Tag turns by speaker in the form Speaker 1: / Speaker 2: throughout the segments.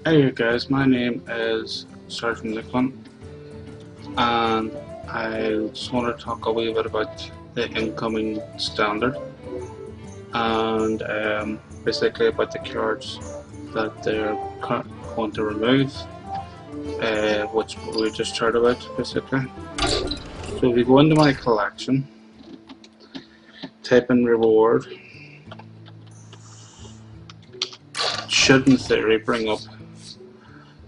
Speaker 1: Hey guys, my name is Sergeant Niko, and I just want to talk a wee bit about the incoming standard and basically about the cards that they're going to remove, which we just heard about basically. So if you go into my collection, type in reward, should in theory bring up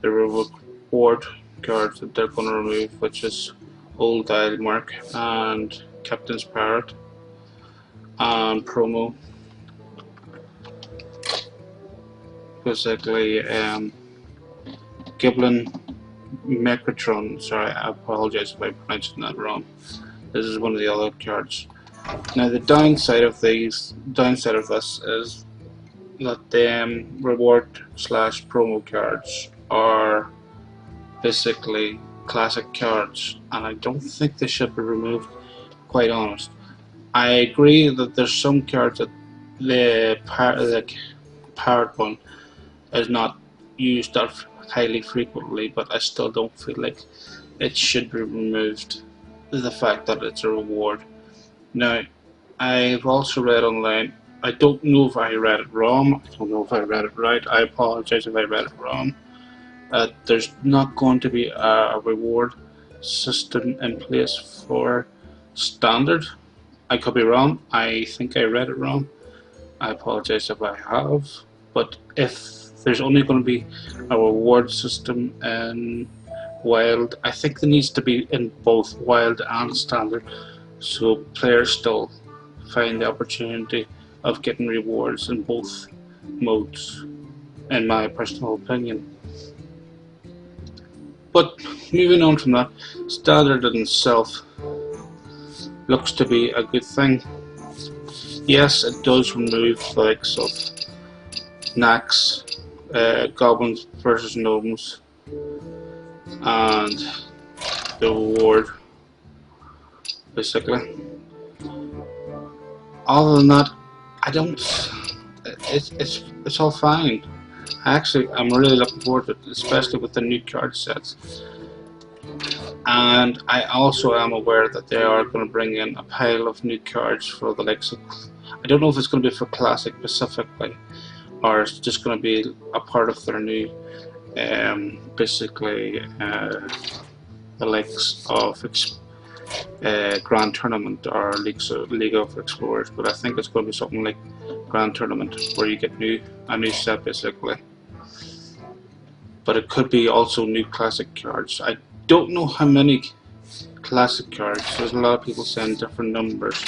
Speaker 1: the reward cards that they're going to remove, which is Old Dial Mark and Captain's Parrot and Promo. Basically, Giblin Mechatron. Sorry, I apologize if I pronounced that wrong. This is one of the other cards. Now, the downside of this is that the reward/promo cards are basically classic cards, and I don't think they should be removed. Quite honest, I agree that there's some cards that the parrot one is not used that highly frequently, but I still don't feel like it should be removed. The fact that it's a reward. Now, I've also read online. I don't know if I read it wrong. I don't know if I read it right. I apologize if I read it wrong. There's not going to be a reward system in place for standard. I could be wrong. I think I read it wrong. I apologize if I have. But if there's only going to be a reward system in wild, I think there needs to be in both wild and standard, so players still find the opportunity of getting rewards in both modes, in my personal opinion. But moving on from that, standard in itself looks to be a good thing. Yes, it does remove the likes of knacks, goblins versus gnomes, and the reward basically. Other than that, I don't. It's all fine. Actually, I'm really looking forward to it, especially with the new card sets. And I also am aware that they are going to bring in a pile of new cards for the likes of. I don't know if it's going to be for Classic specifically, or it's just going to be a part of their new, basically, the likes of Grand Tournament or League of Explorers. But I think it's going to be something like Grand Tournament, where you get a new set basically. But it could be also new classic cards. I don't know how many classic cards. There's a lot of people saying different numbers,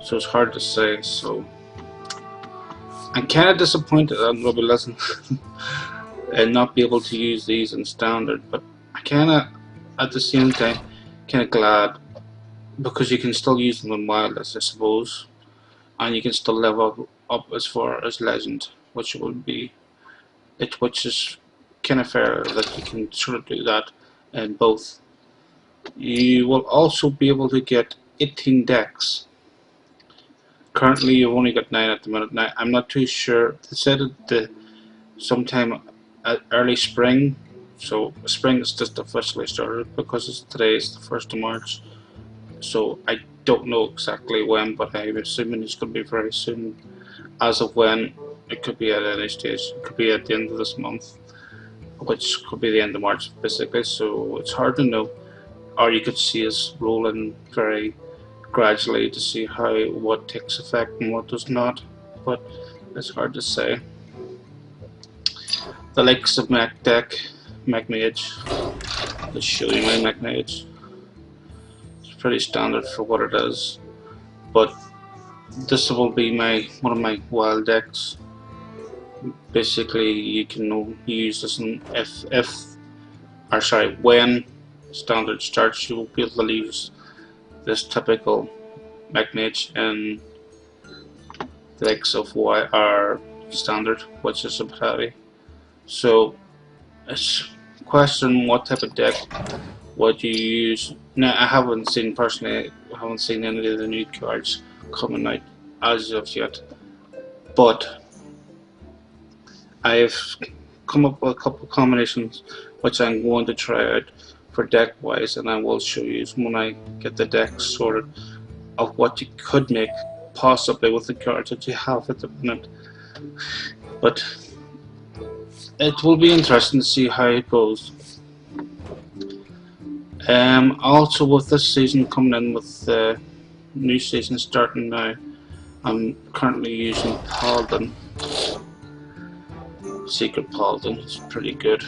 Speaker 1: so it's hard to say. So I'm kind of disappointed I'm going to be listening and not be able to use these in standard. But I kind of, at the same time, kind of glad, because you can still use them in wild, I suppose, and you can still level up as far as legend, which would be it, which is kind of fair that you can sort of do that in both. You will also be able to get 18 decks. Currently, you've only got 9 at the minute. Now, I'm not too sure. They said it sometime at early spring, so spring is just officially started because today is the 1st of March. So I don't know exactly when, but I'm assuming it's going to be very soon. As of when, it could be at any stage. It could be at the end of this month, which could be the end of March basically. So it's hard to know. Or you could see us rolling very gradually to see what takes effect and what does not. But it's hard to say. The likes of Mech Deck, Mech Mage. Let's show you my Mech Mage. Pretty standard for what it is, but this will be one of my wild decks. Basically, you can use this when standard starts, you will be able to use this typical Mech Mage in the likes of our standard, which is a bit heavy. So it's a question what type of deck what you use. Now, I haven't seen any of the new cards coming out as of yet, but I've come up with a couple of combinations which I'm going to try out for deck wise, and I will show you when I get the deck sorted of what you could make possibly with the cards that you have at the minute. But it will be interesting to see how it goes. Also, with this season coming in, with the new season starting now, I'm currently using Paladin, Secret Paladin. It's pretty good.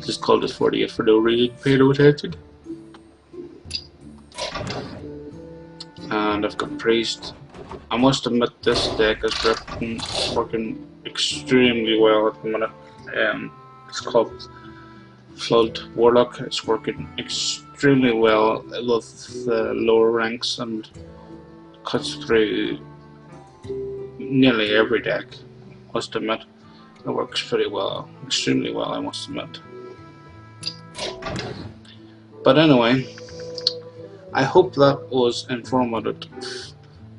Speaker 1: Just called it 48 for no reason, pay no attention. And I've got Priest. I must admit this deck is working extremely well at the minute. It's called Flood Warlock. It's working extremely well with the lower ranks and cuts through nearly every deck. I must admit, it works pretty well, extremely well, I must admit. But anyway, I hope that was informative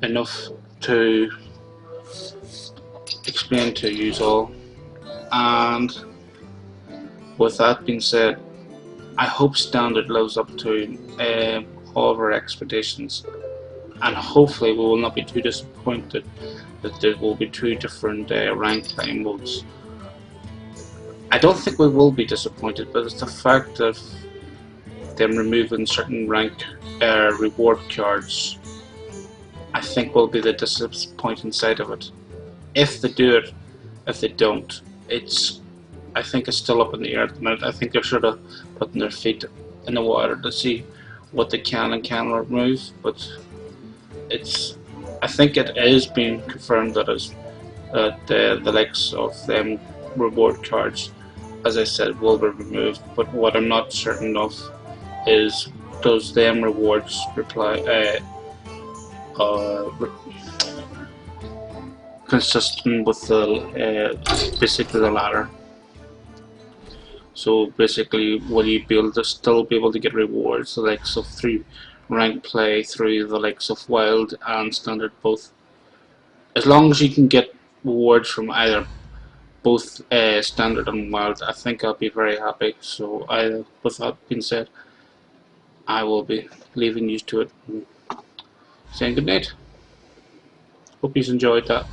Speaker 1: enough to explain to you all. And with that being said, I hope Standard lives up to all of our expectations, and hopefully we will not be too disappointed that there will be two different rank play modes. I don't think we will be disappointed, but it's the fact of them removing certain rank reward cards, I think, will be the disappointing side of it. If they do it, if they don't, I think it's still up in the air at the minute. I think they're sort of putting their feet in the water to see what they can and cannot remove, but I think it is being confirmed that the likes of them reward cards, as I said, will be removed. But what I'm not certain of is, does them rewards consistent with the basically the latter. So basically, will you be able to still be able to get rewards the likes of through rank play, through the likes of wild and standard both? As long as you can get rewards from either both standard and wild, I think I'll be very happy. So with that being said, I will be leaving you to it and saying good night. Hope you enjoyed that.